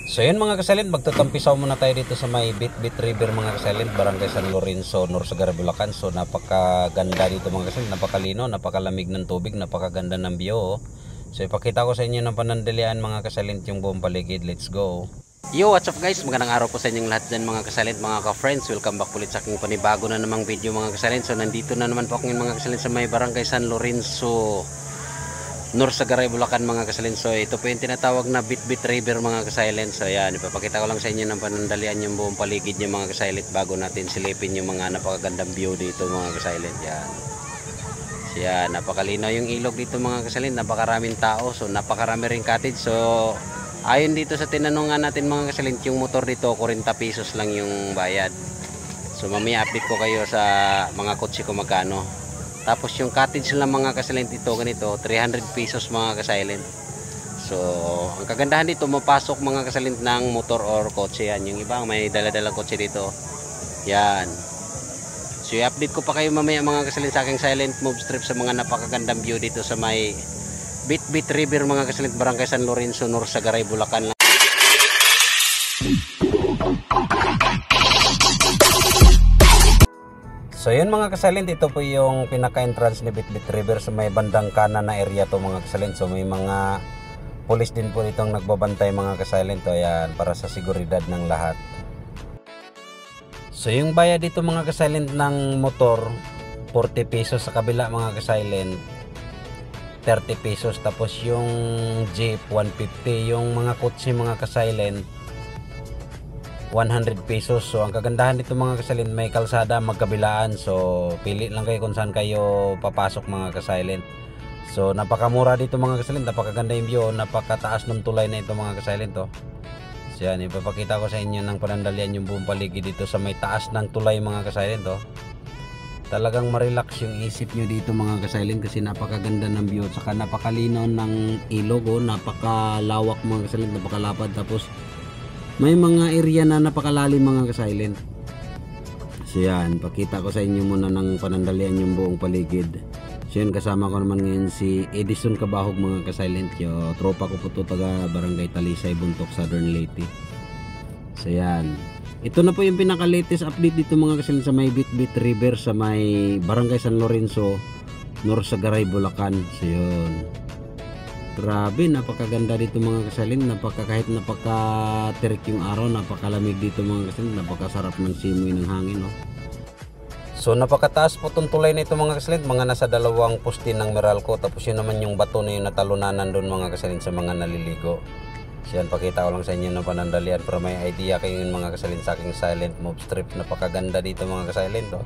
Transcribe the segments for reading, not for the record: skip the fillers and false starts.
So yun mga kasalint, magtatampisaw muna tayo dito sa may Bitbit River mga kasalint, Barangay San Lorenzo, Norsagaray, Bulacan. So napakaganda dito mga kasalint, napakalino, napakalamig ng tubig, napakaganda ng view. So ipakita ko sa inyo ng panandalian mga kasalint yung buong paligid. Let's go. Yo, what's up guys? Magandang araw po sa inyong lahat dyan mga kasalint, mga ka-friends. Welcome back ulit sa aking panibago na namang video mga kasalint. So nandito na naman po ako ngayon mga kasalint sa may Barangay San Lorenzo, Norsagaray, Bulacan mga kasalint. So ito po yung tinatawag na Bitbit River mga kasalint. So yan, ipapakita ko lang sa inyo ng panandalian yung buong paligid niya mga kasalint bago natin silipin yung mga napakagandang view dito mga kasalint. Yan. So yan, napakalinaw yung ilog dito mga kasalint, napakaraming tao. So napakarami rin cottage. So ayon dito sa tinanungan natin mga kasalint, yung motor dito 40 pesos lang yung bayad. So mamaya update ko kayo sa mga kotse ko magkano. Tapos yung cottage lang mga kasalint ito ganito 300 pesos mga kasalint. So ang kagandahan dito, mapasok mga kasalint ng motor or kotse yan. Yung iba may dala-dalang kotse dito. Yan. So i-update ko pa kayo mamaya mga kasalint sa aking silent move strip sa mga napakagandang view dito sa may Bitbit River mga kasalint, Barangay San Lorenzo, Norsagaray, Bulacan. So yun mga kasalint, ito po yung pinaka-entrance ni Bitbit River sa may bandang kanan na area to mga kasalint. So may mga pulis din po ditong nagbabantay mga kasalint. So ayan, para sa seguridad ng lahat. So yung bayad dito mga kasalint ng motor 40 pesos, sa kabila mga kasalint 30 pesos. Tapos yung jeep 150, yung mga kotse mga kasilent 100 pesos. So ang kagandahan dito mga kasilent, may kalsada magkabilaan. So pili lang kayo kung saan kayo papasok mga kasilent. So napakamura dito mga kasilent, napakaganda yung view, napakataas ng tulay na ito mga kasilent oh. So yan, ipapakita ko sa inyo ng panandalian yung buong paligid dito sa may taas ng tulay mga kasilent oh. Talagang ma-relax yung isip nyo dito mga kasilent kasi napakaganda ng view at saka napakalinaw ng ilog oh. Napakalawak mga kasilent, napakalapad. Tapos may mga area na napakalalim mga kasilent. So yan, pakita ko sa inyo muna ng panandalian yung buong paligid. So yan, kasama ko naman ngayon si Edison Cabahog mga kasilent. Yo, tropa ko po to, taga Barangay Talisay, Buntok, Southern Leyte. So yan, ito na po yung pinaka-latest update dito mga kasilent sa may Bitbit River sa may Barangay San Lorenzo, Norsagaray, Bulacan. So yun, grabe, napakaganda dito mga kasalint, kahit napakatirik yung araw, napakalamig dito mga kasalint, napakasarap ng simoy ng hangin no? So napakataas po itong tulay na ito mga kasalint, mga nasa 2 poste ng Meralco. Tapos yun naman yung bato na yung natalunanan doon mga kasalint sa mga naliligo. So yan, pakita ko lang sa inyo ng panandalian para may idea kayo yung mga kasalint sa aking silent move strip. Napakaganda dito mga kasalint no?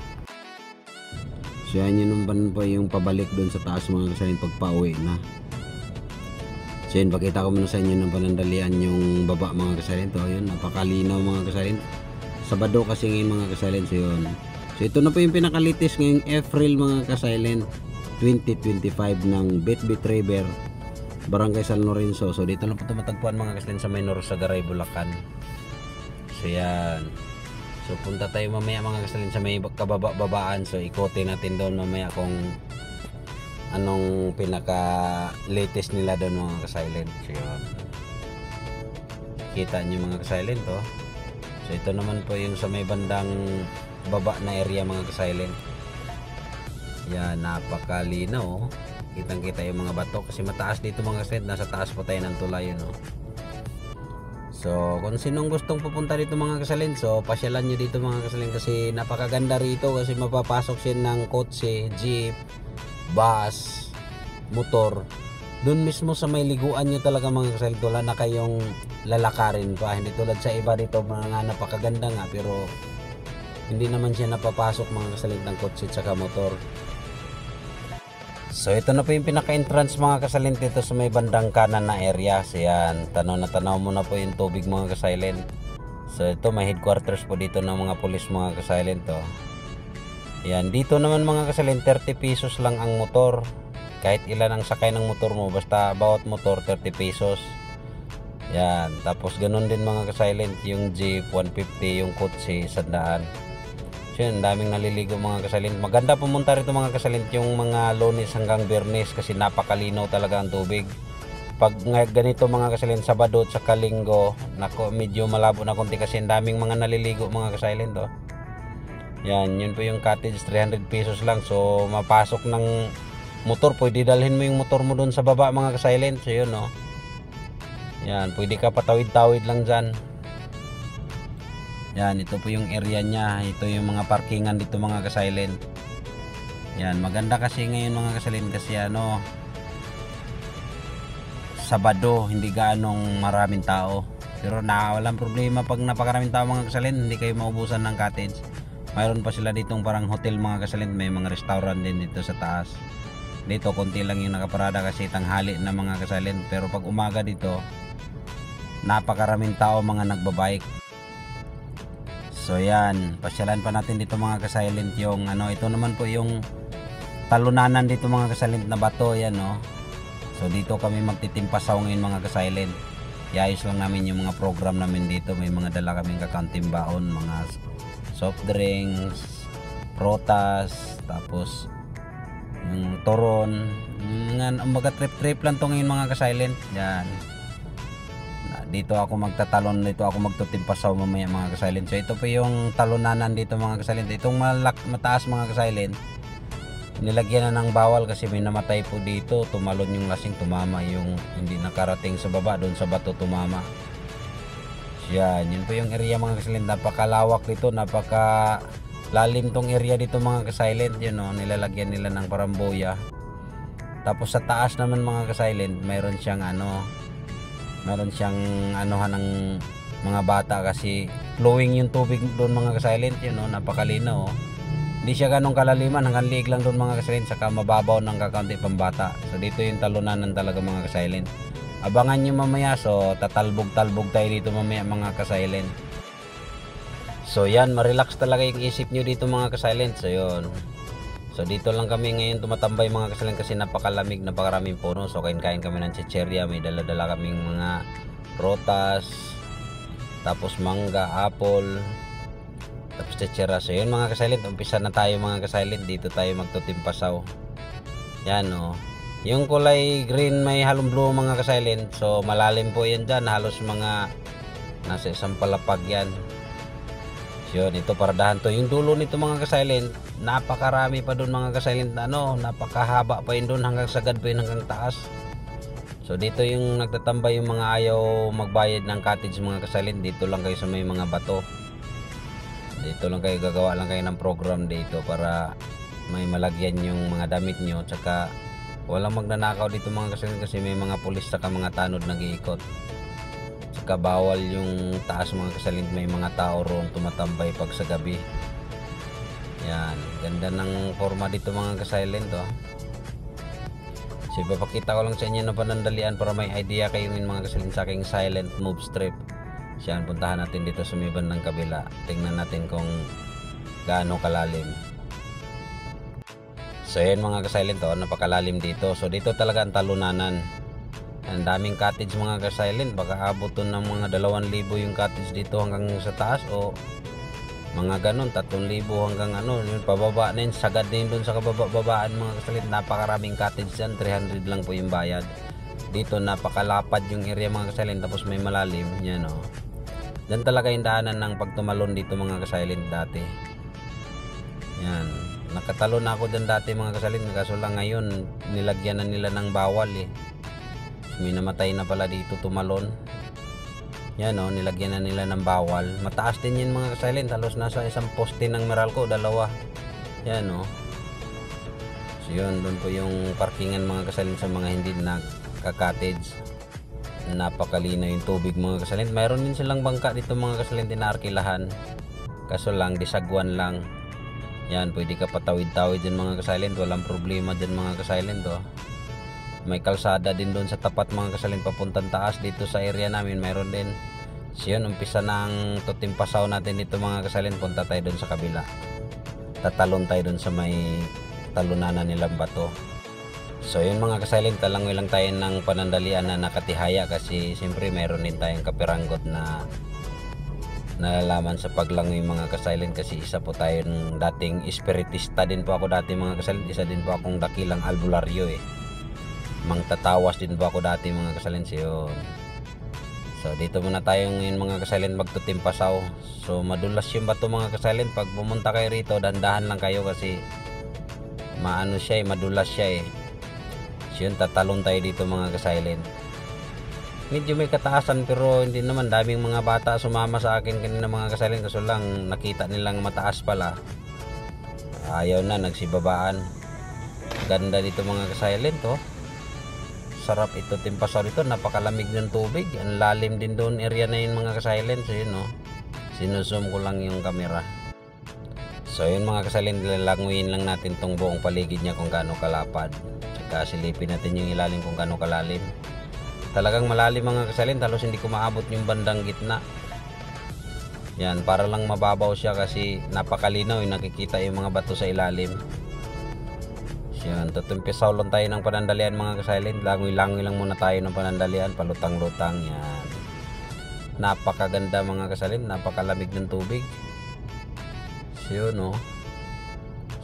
So yan, yun naman po yung pabalik doon sa taas mga kasalint pag pauwi na. So yun, pakita ko muna sa inyo ng panandalian yung baba mga kasalint. So yun, napakalinaw mga kasalint. Sabado kasi ngayon mga kasalint. So yun, so ito na po yung pinakalitis ngayong April mga kasalint 2025 ng Bitbit River, Barangay San Lorenzo. So dito na po tumatagpuan mga kasalint sa may Norsagaray, Bulacan. So yan, so punta tayo mamaya mga kasalint sa may kababa-babaan. So ikotin natin doon mamaya kung anong pinaka latest nila doon mga kasilent. So yun, kita nyo mga kasilent oh. So ito naman po yung sa may bandang baba na area mga kasilent. Yan, napakalinaw oh. Kitang kita yung mga bato kasi mataas dito mga kasilent, nasa taas po tayo ng tulay yun oh. So kung sinong gustong pupunta dito mga kasilent, so pasyalan nyo dito mga kasilent kasi napakaganda rito kasi mapapasok siya ng kotse, jeep, bus, motor. Doon mismo sa may liguan nyo talaga mga kasalint, wala na kayong lalakarin pa. Hindi tulad sa iba dito mga napakaganda nga pero hindi naman siya napapasok mga kasalint ng kotse at motor. So ito na po yung pinaka-entrance mga kasalint dito sa may bandang kanan na area. So yan, tanaw na tanaw mo na po yung tubig mga kasalint. So ito may headquarters po dito ng mga pulis mga kasalint oh. Yan, dito naman mga kasalint 30 pesos lang ang motor. Kahit ilan ang sakay ng motor mo, basta bawat motor 30 pesos. Yan, tapos ganun din mga kasilent yung jeep 150, yung kotse 100. So yun, daming naliligo mga kasilent. Maganda pumunta rito mga kasilent yung mga Lunes hanggang Biyernes kasi napakalinaw talaga ang tubig. pag ganito mga kasilent, Sabado at saka Linggo, nako, medyo malabo na konti kasi ang daming mga naliligo mga kasilent, oh. Yan, yun po yung cottage, 300 pesos lang. So mapasok ng motor, pwede dalhin mo yung motor mo doon sa baba mga kasilent. So yun, oh. Yan, pwede ka patawid-tawid lang dyan. Yan, ito po yung area nya. Ito yung mga parkingan dito mga kasilent. Yan, maganda kasi ngayon mga kasilent kasi ano, Sabado, hindi gaanong maraming tao. Pero walang problema pag napakaraming tao mga kasilent, hindi kayo maubusan ng cottage. Mayroon pa sila ditong parang hotel mga kasilent, may mga restaurant din dito sa taas. Dito konti lang yung nakaparada kasi tanghali na mga kasilent, pero pag umaga dito napakaraming tao mga nagbabike. So yan, pasyalan pa natin dito mga kasilent yung ano, ito naman po yung talunanan dito mga kasilent na bato, yan, no. So dito kami magtitimpasaw ngayon mga kasilent. Iayos lang namin yung mga program namin dito. May mga dala kaming kakanting baon, mga soft drinks, protas, tapos yung toron, mga trip lang to ngayon mga kasilent. Yan, dito ako magtatalon, dito ako magtutimpasaw mamaya mga kasilent. So ito po yung talunanan dito mga kasilent. Itong mataas mga kasilent, nilagyan na ng bawal kasi may namatay po dito. Tumalon yung lasing, tumama yung hindi nakarating sa baba, doon sa bato tumama. Yan, yun po yung area mga kasilent. Napakalawak dito, napakalalim tong area dito mga kasilent. Yun, no, nilalagyan nila ng paramboya. Tapos sa taas naman mga kasilent, mayroon siyang anuhan ng mga bata kasi flowing yung tubig doon mga kasilent. Yun, no, napakalinaw, oh. Hindi siya ganong kalaliman, hanggang liig lang doon mga kasilent, saka mababaw ng kakaunti pambata. So dito yung talunanan talaga mga kasilent. Abangan nyo mamaya, so tatalbog-talbog tayo dito mamaya mga kasilent. So yan, marelax talaga yung isip nyo dito mga kasilent. So yun, so dito lang kami ngayon tumatambay mga kasilent kasi napakalamig, napakaraming puno. So kain-kain kami ng chicherya, may dala-dala kaming mga protas, tapos mangga, apple, tapos chichera. So yun mga kasilent, umpisa na tayo mga kasilent. Dito tayo magtutimpasaw. Yan, oh. Yung kulay green may halong blue mga kasilent. So malalim po yan dyan, halos mga nasa isang palapag yan. So yun, ito paradahan to. Yung dulo nito mga kasilent, napakarami pa doon mga kasilent. Napakahaba pa yun doon, hanggang sagad pa yun, hanggang taas. So dito yung nagtatambay yung mga ayaw magbayad ng cottage mga kasilent. Dito lang kayo sa may mga bato. Dito lang kayo, gagawa lang kayo ng program dito para may malagyan yung mga damit nyo. Tsaka walang magnanakaw dito mga kasilent kasi may mga pulis saka mga tanod nag-iikot. Tsaka bawal yung taas mga kasilent, may mga tao roon tumatambay pag sa gabi. Yan, ganda ng forma dito mga kasilent, oh. So ipapakita ko lang sa inyo ng panandalian para may idea kayo mga kasilent sa aking silent move strip. Siyan, puntahan natin dito sa may bandang kabila. Tingnan natin kung gaano kalalim. So yan mga kasilent, oh, napakalalim dito. So dito talaga ang talunanan. Ang daming cottage mga kasilent. Baka abot ng mga 2,000 yung cottage dito hanggang sa taas, o mga ganun, 3,000 hanggang ano, yun, pababa na yun. Sagad na yun doon sa kababaan mga kasilent. Napakaraming cottage dyan, 300 lang po yung bayad. Dito napakalapad yung area mga kasilent, tapos may malalim. Yan, oh. Yan talaga yung daanan ng pagtumalon dito mga kasilent dati. Yan, nakatalon na ako dyan dati mga kasilent, kaso lang ngayon nilagyan na nila ng bawal, eh. May namatay na pala dito tumalon. Yan, oh, nilagyan na nila ng bawal. Mataas din yan mga kasilent, halos nasa isang poste ng Meralco, 2. Yan, oh. So yun, doon po yung parkingan mga kasilent sa mga hindi nagka-cottage. Napakalina yung tubig mga kasilent. Mayroon din silang bangka dito mga kasilent, inaarkilahan, kaso lang disagwan lang. Yan, pwede ka patawid-tawid dyan mga kasilent, walang problema dyan mga kasilent, oh. May kalsada din doon sa tapat mga kasilent papuntang taas. Dito sa area namin mayroon din. So yun, umpisa ng tutimpasaw natin dito mga kasilent. Punta tayo doon sa kabila, tatalon tayo doon sa may talunanan nilang bato. So yun mga kasilent, talangoy lang tayo ng panandalian na nakatihaya kasi siyempre mayroon din tayong kapiranggot na nalalaman sa paglangoy mga kasilent, kasi isa po tayong dating espiritista din po ako dati mga kasilent. Isa din po akong dakilang albularyo, eh. Mangtatawas din ba ako dati mga kasalin. Yun. So dito muna tayo ngayon mga kasalin magtutimpasaw. So madulas yung bato mga kasalin. Pag pumunta kayo rito, dandahan lang kayo kasi maano siya madulas siya So yun, tatalon tayo dito mga kasalin. Medyo may kataasan pero hindi naman, daming mga bata sumama sa akin kanina mga kasalin, kaso lang nakita nilang mataas pala, ayaw na, nagsibabaan. Ganda dito mga kasalin to. Sarap ito timpasaw dito, napakalamig ng tubig, ang lalim din doon area na yun mga kasalin. So yun sinuzoom ko lang yung camera. So yun mga kasalin, lalanguin lang natin tong buong paligid niya kung gaano kalapad, tsaka silipin natin yung ilalim kung gaano kalalim. Talagang malalim mga kasalin, talos hindi ko maabot yung bandang gitna. Yan, para lang mababaw siya kasi napakalinaw, nakikita yung mga bato sa ilalim. So yan, tutumpisaw lang tayo ng panandalian mga kasalin. Langoy-langoy lang muna tayo ng panandalian, palutang-lutang. Yan, napakaganda mga kasalin, napakalamig ng tubig. So yun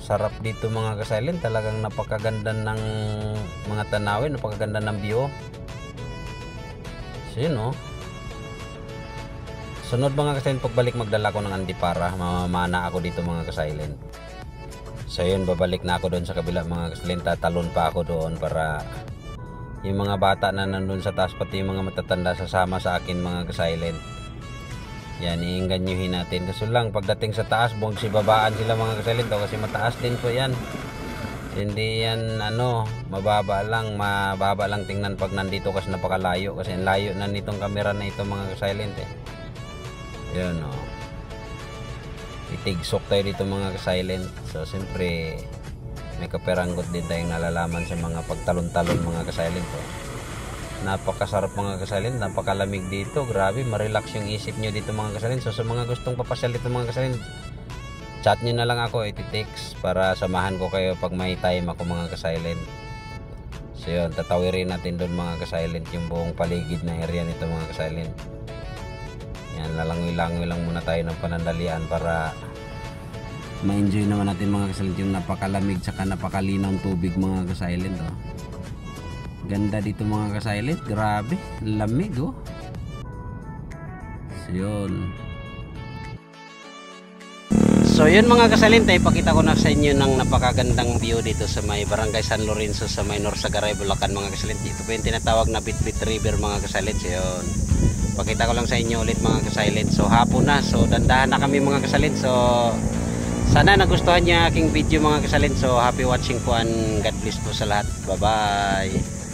sarap dito mga kasalin, talagang napakaganda ng mga tanawin, napakaganda ng view. So yun sunod mga kasilent, pagbalik magdala ko ng andipara, mamamana ako dito mga kasilent. So yun, babalik na ako doon sa kabila mga kasilent, tatalon pa ako doon para yung mga bata na nandun sa taas, pati yung mga matatanda sasama sa akin mga kasilent. Yan, iinganyuhin natin. Kaso lang pagdating sa taas, babaan sila mga kasilent kasi mataas din po yan. Hindi yan mababa lang tingnan pag nandito kasi napakalayo, kasi layo na nitong camera na ito mga kasilent yun itigsok tayo dito mga kasilent. So siyempre may kaperanggot din tayong nalalaman sa mga pagtalon-talon mga kasilent napakasarap mga kasilent, napakalamig dito, grabe, marelax yung isip nyo dito mga kasilent. So sa mga gustong papasyal dito mga kasilent, chat nyo na lang ako, iti-text para samahan ko kayo pag may time ako mga kasilent. So yun, tatawirin natin doon mga kasilent yung buong paligid na area nito mga kasilent. Yan, lalangoy-langoy lang muna tayo ng panandalian para ma-enjoy naman natin mga kasilent yung napakalamig saka napakalinaw ng tubig mga kasilent Ganda dito mga kasilent, grabe, lamig So yun. So yun mga kasalint, ipakita ko na sa inyo ng napakagandang view dito sa may Barangay San Lorenzo sa may Norsagaray, Bulacan mga kasalint. Ito po yung tinatawag na Bitbit River mga kasalint. So yun, pakita ko lang sa inyo ulit mga kasalint. So hapon na, so dandahan na kami mga kasalint. So sana nagustuhan niyo aking video mga kasalint. So happy watching po and God bless po sa lahat. Bye bye.